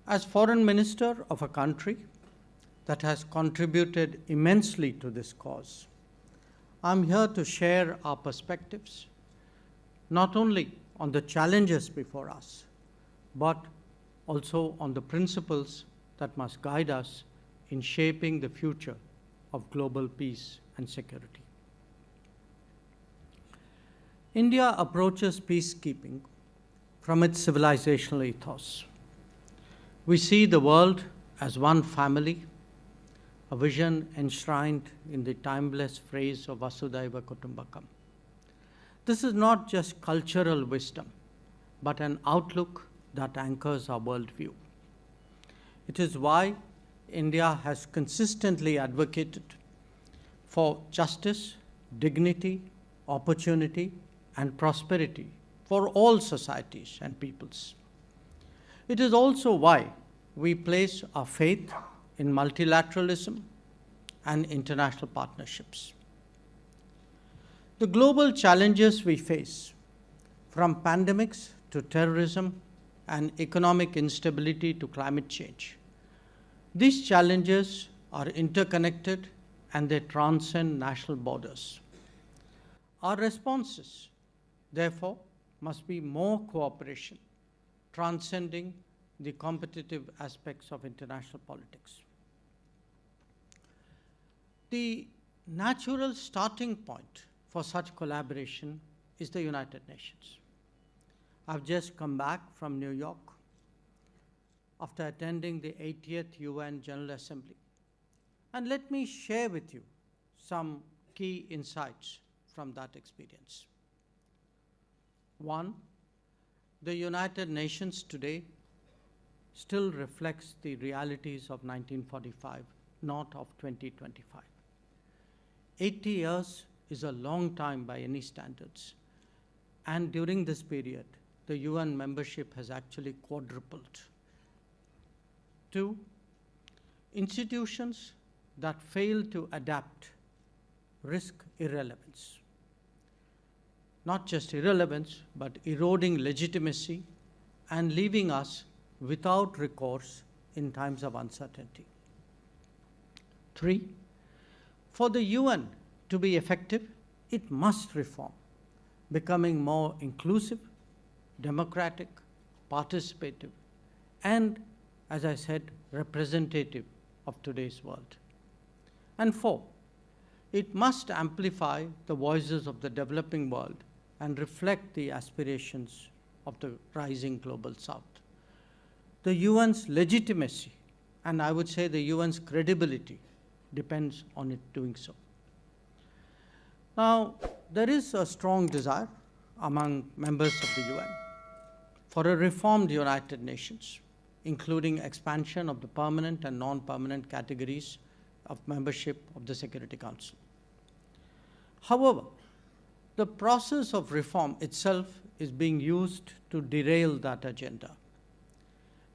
As Foreign Minister of a country that has contributed immensely to this cause, I'm here to share our perspectives, not only on the challenges before us, but also on the principles that must guide us in shaping the future of global peace and security. India approaches peacekeeping from its civilizational ethos. We see the world as one family, a vision enshrined in the timeless phrase of Vasudhaiva Kutumbakam. This is not just cultural wisdom, but an outlook that anchors our worldview. It is why India has consistently advocated for justice, dignity, opportunity, and prosperity for all societies and peoples. It is also why we place our faith in multilateralism and international partnerships. The global challenges we face, from pandemics to terrorism and economic instability to climate change, these challenges are interconnected and they transcend national borders. Our responses, therefore, must be more cooperation, transcending the competitive aspects of international politics. The natural starting point for such collaboration is the United Nations. I've just come back from New York after attending the 80th UN General Assembly. And let me share with you some key insights from that experience. One, the United Nations today still reflects the realities of 1945, not of 2025. 80 years is a long time by any standards. And during this period, the UN membership has actually quadrupled. Two, institutions that fail to adapt risk irrelevance. Not just irrelevance, but eroding legitimacy and leaving us without recourse in times of uncertainty. Three, for the UN to be effective, it must reform, becoming more inclusive, democratic, participative, and, as I said, representative of today's world. And four, it must amplify the voices of the developing world and reflect the aspirations of the rising global south. The UN's legitimacy, and I would say the UN's credibility, depends on it doing so. Now, there is a strong desire among members of the UN for a reformed United Nations, including expansion of the permanent and non-permanent categories of membership of the Security Council. However, the process of reform itself is being used to derail that agenda.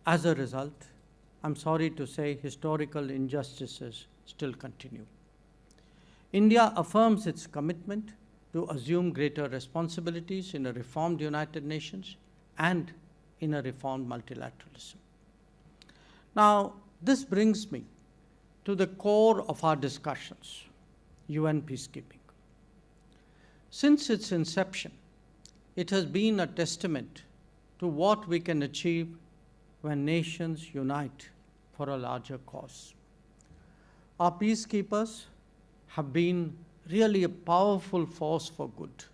As a result, I'm sorry to say, historical injustices still continue. India affirms its commitment to assume greater responsibilities in a reformed United Nations and in a reformed multilateralism. Now, this brings me to the core of our discussions, UN peacekeeping. Since its inception, it has been a testament to what we can achieve when nations unite for a larger cause. Our peacekeepers have been really a powerful force for good.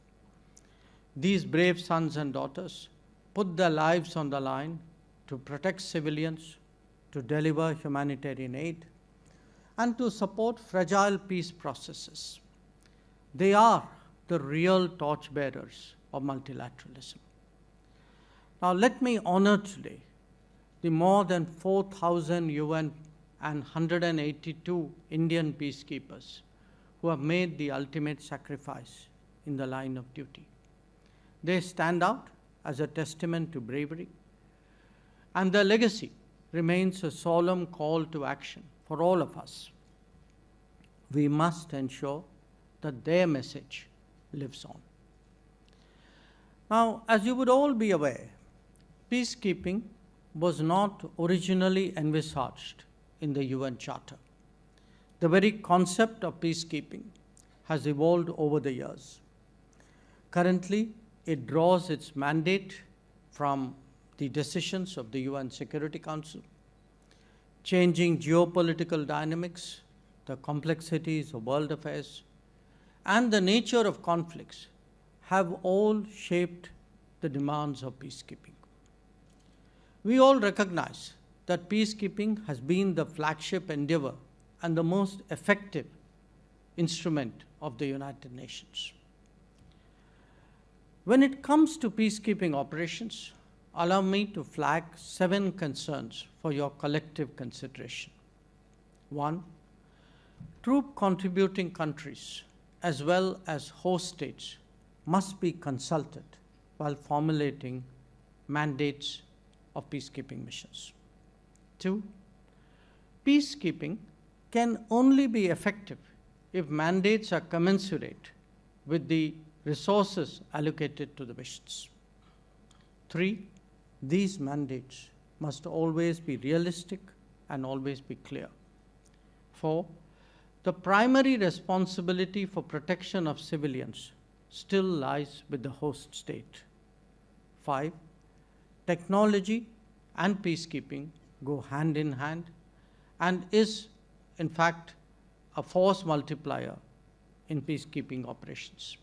These brave sons and daughters put their lives on the line to protect civilians, to deliver humanitarian aid, and to support fragile peace processes. They are the real torchbearers of multilateralism. Now, let me honor today the more than 4,000 UN and 182 Indian peacekeepers who have made the ultimate sacrifice in the line of duty. They stand out as a testament to bravery, and their legacy remains a solemn call to action for all of us. We must ensure that their message lives on. Now, as you would all be aware, peacekeeping was not originally envisaged in the UN Charter. The very concept of peacekeeping has evolved over the years. Currently, it draws its mandate from the decisions of the UN Security Council. Changing geopolitical dynamics, the complexities of world affairs, and the nature of conflicts have all shaped the demands of peacekeeping. We all recognize that peacekeeping has been the flagship endeavor and the most effective instrument of the United Nations. When it comes to peacekeeping operations, allow me to flag 7 concerns for your collective consideration. 1, troop contributing countries as well as host states must be consulted while formulating mandates of peacekeeping missions. 2, peacekeeping can only be effective if mandates are commensurate with the resources allocated to the missions. 3, these mandates must always be realistic and always be clear. 4, the primary responsibility for protection of civilians still lies with the host state. 5, technology and peacekeeping go hand in hand and is, in fact, a force multiplier in peacekeeping operations.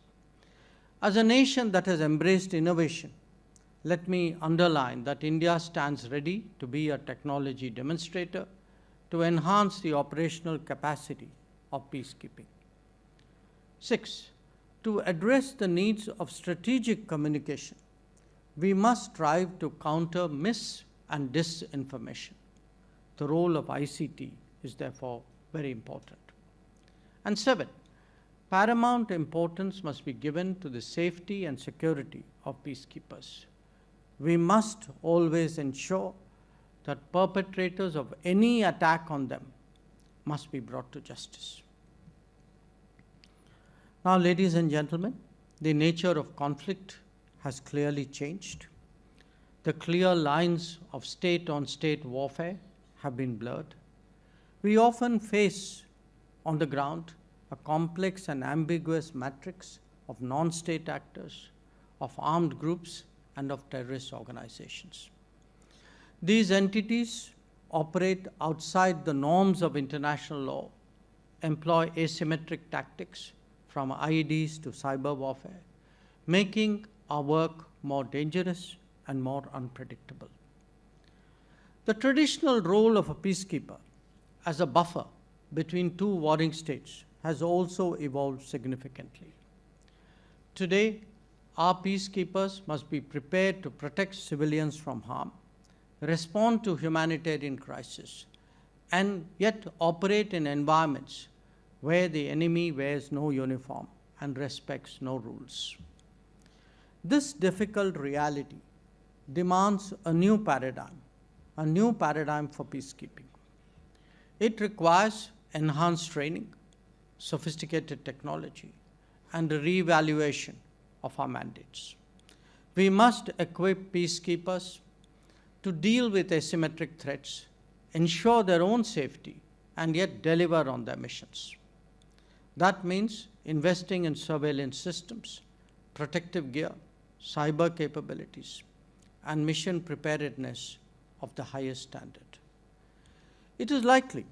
As a nation that has embraced innovation, let me underline that India stands ready to be a technology demonstrator to enhance the operational capacity of peacekeeping. 6, to address the needs of strategic communication, we must strive to counter mis- and disinformation. The role of ICT is therefore very important. And 7, paramount importance must be given to the safety and security of peacekeepers. We must always ensure that perpetrators of any attack on them must be brought to justice. Now, ladies and gentlemen, the nature of conflict has clearly changed. The clear lines of state-on-state warfare have been blurred. We often face on the ground a complex and ambiguous matrix of non-state actors, of armed groups, and of terrorist organizations. These entities operate outside the norms of international law, employ asymmetric tactics from IEDs to cyber warfare, making our work more dangerous and more unpredictable. The traditional role of a peacekeeper as a buffer between 2 warring states has also evolved significantly. Today, our peacekeepers must be prepared to protect civilians from harm, respond to humanitarian crises, and yet operate in environments where the enemy wears no uniform and respects no rules. This difficult reality demands a new paradigm for peacekeeping. It requires enhanced training, sophisticated technology, and a reevaluation of our mandates. We must equip peacekeepers to deal with asymmetric threats, ensure their own safety, and yet deliver on their missions. That means investing in surveillance systems, protective gear, cyber capabilities, and mission preparedness of the highest standard. It is likely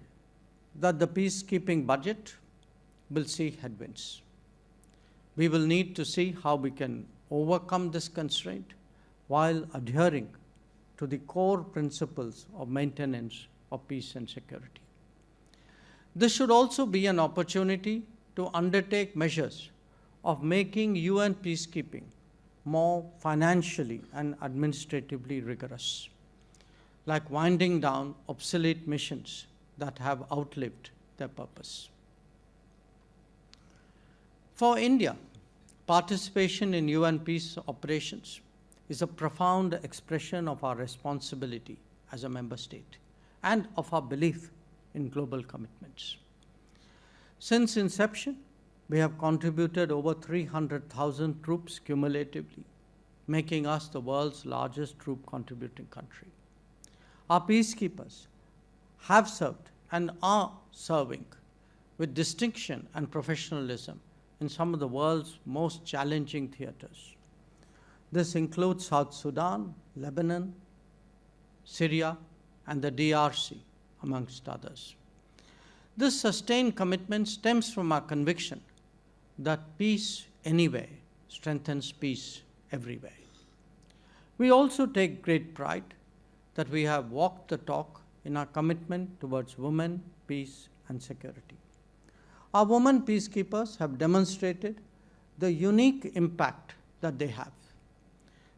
that the peacekeeping budget will see headwinds. We will need to see how we can overcome this constraint while adhering to the core principles of maintenance of peace and security. This should also be an opportunity to undertake measures of making UN peacekeeping more financially and administratively rigorous, like winding down obsolete missions that have outlived their purpose. For India, participation in UN peace operations is a profound expression of our responsibility as a member state and of our belief in global commitments. Since inception, we have contributed over 300,000 troops cumulatively, making us the world's largest troop contributing country. Our peacekeepers have served and are serving with distinction and professionalism in some of the world's most challenging theaters. This includes South Sudan, Lebanon, Syria, and the DRC, amongst others. This sustained commitment stems from our conviction that peace anywhere strengthens peace everywhere. We also take great pride that we have walked the talk in our commitment towards women, peace, and security. Our women peacekeepers have demonstrated the unique impact that they have.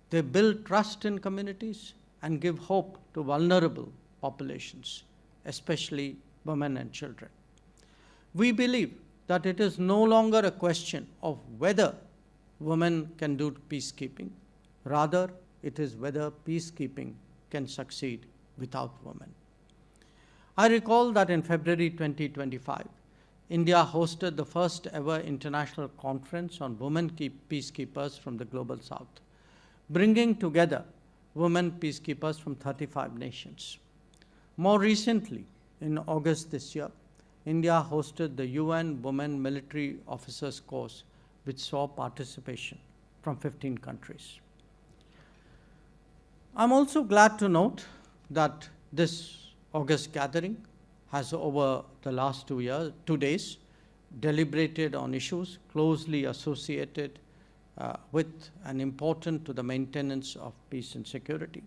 They build trust in communities and give hope to vulnerable populations, especially women and children. We believe that it is no longer a question of whether women can do peacekeeping. Rather, it is whether peacekeeping can succeed without women. I recall that in February 2025, India hosted the first ever international conference on women peacekeepers from the Global South, bringing together women peacekeepers from 35 nations. More recently, in August this year, India hosted the UN Women Military Officers Course, which saw participation from 15 countries. I'm also glad to note that this August gathering has, over the last 2 days, deliberated on issues closely associated with and important to the maintenance of peace and security.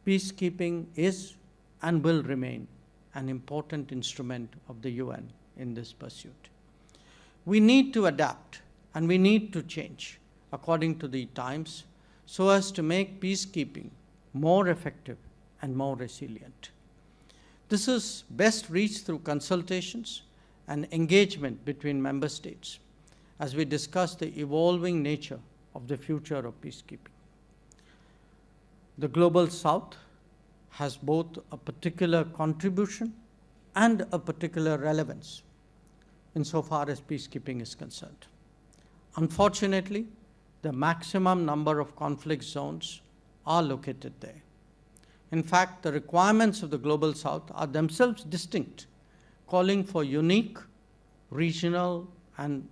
Peacekeeping is and will remain an important instrument of the UN in this pursuit. We need to adapt and we need to change according to the times so as to make peacekeeping more effective and more resilient. This is best reached through consultations and engagement between member states as we discuss the evolving nature of the future of peacekeeping. The Global South has both a particular contribution and a particular relevance insofar as peacekeeping is concerned. Unfortunately, the maximum number of conflict zones are located there. In fact, the requirements of the Global South are themselves distinct, calling for unique, regional, and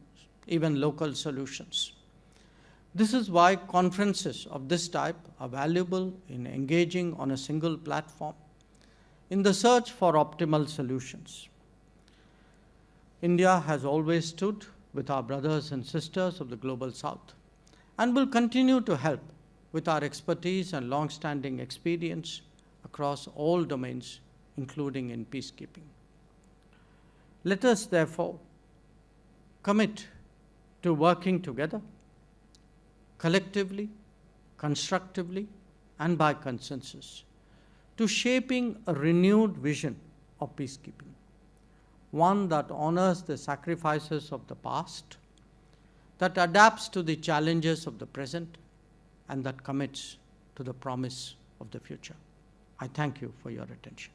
even local solutions. This is why conferences of this type are valuable in engaging on a single platform in the search for optimal solutions. India has always stood with our brothers and sisters of the Global South and will continue to help with our expertise and long-standing experience across all domains, including in peacekeeping. Let us therefore commit to working together, collectively, constructively, and by consensus, to shaping a renewed vision of peacekeeping, one that honors the sacrifices of the past, that adapts to the challenges of the present, and that commits to the promise of the future. I thank you for your attention.